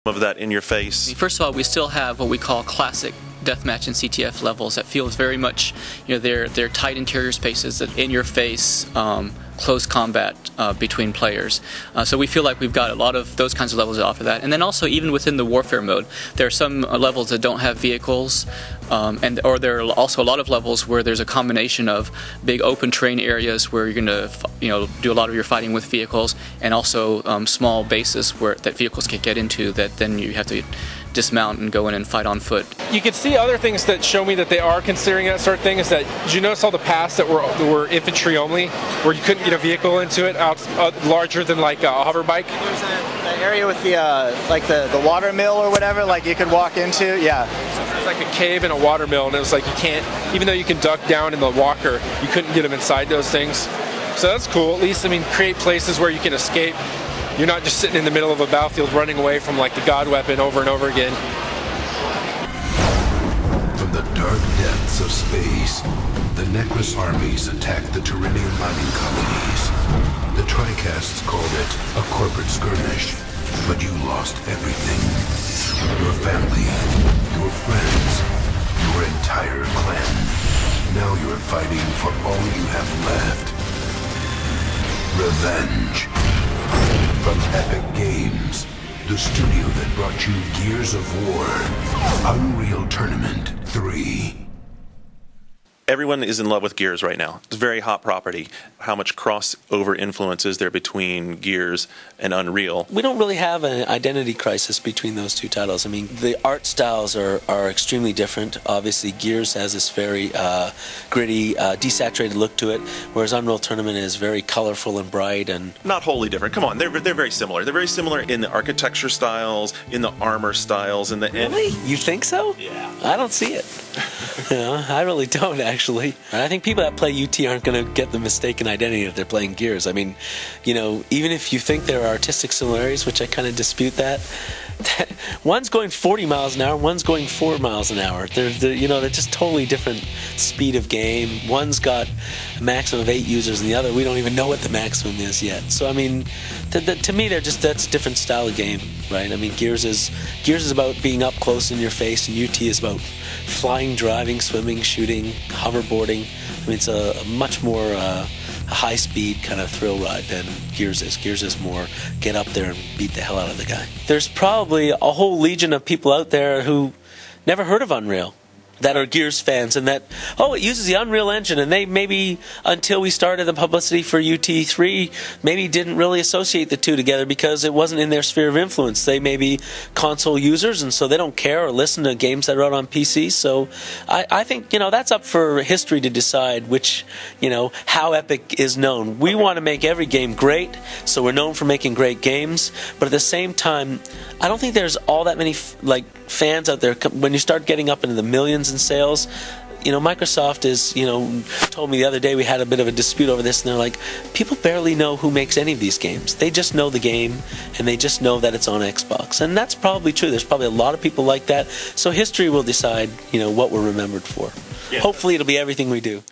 of that in your face? First of all, we still have what we call classic deathmatch and CTF levels that feels very much, they're tight interior spaces that in your face, close combat between players. So we feel like we've got a lot of those kinds of levels that offer that. And then also, even within the warfare mode, there are some levels that don't have vehicles, or there are also a lot of levels where there's a combination of big open terrain areas where you're going to do a lot of your fighting with vehicles, and also small bases where that vehicles can get into that then you have to dismount and go in and fight on foot. You can see other things that show me that they are considering that sort of thing. Is that, did you notice all the paths that were infantry only, where you couldn't get a vehicle into it larger than like a hover bike? There's an area with the like the water mill or whatever, like you could walk into. Yeah. It's like a cave and a water mill, and it was like you can't, even though you can duck down in the walker, you couldn't get them inside those things. So that's cool. At least, I mean, create places where you can escape. You're not just sitting in the middle of a battlefield running away from like the god weapon over and over again. From the dark depths of space, the Necrus armies attacked the Tyrrhenian mining colonies. The Tricasts called it a corporate skirmish, but you lost everything. Your family, your friends, your entire clan. Now you're fighting for all you have left. Revenge. From Epic Games, the studio that brought you Gears of War, Unreal Tournament 3. Everyone is in love with Gears right now. It's a very hot property. How much crossover influence is there between Gears and Unreal? We don't really have an identity crisis between those two titles. I mean, the art styles are extremely different. Obviously, Gears has this very gritty, desaturated look to it, whereas Unreal Tournament is very colorful and bright and... Not wholly different. Come on, they're very similar. They're very similar in the architecture styles, in the armor styles, in the... Really? You think so? Yeah. I don't see it. I really don't, actually. I think people that play UT aren't going to get the mistaken identity that they're playing Gears. I mean, even if you think there are artistic similarities, which I kind of dispute that, one's going 40 miles an hour, one's going 4 miles an hour. They're just totally different speed of game. One's got a maximum of 8 users, and the other, we don't even know what the maximum is yet. So, I mean, to me, that's a different style of game, right? I mean, Gears is about being up close in your face, and UT is about flying, driving, swimming, shooting, hoverboarding. I mean, it's a much more high-speed kind of thrill ride than Gears is. Gears is more get up there and beat the hell out of the guy. There's probably a whole legion of people out there who never heard of Unreal, that are Gears fans, and that, it uses the Unreal Engine, and they maybe, until we started the publicity for UT3, maybe didn't really associate the two together because it wasn't in their sphere of influence. They may be console users, and so they don't care or listen to games that are out on PC. So I think, that's up for history to decide which, how Epic is known. We want to make every game great, so we're known for making great games, but at the same time, I don't think there's all that many fans out there. When you start getting up into the millions in sales, Microsoft is, told me the other day we had a bit of a dispute over this, and they're like, people barely know who makes any of these games. They just know the game, and they just know that it's on Xbox. And that's probably true. There's probably a lot of people like that. So history will decide, what we're remembered for. Yeah. Hopefully it'll be everything we do.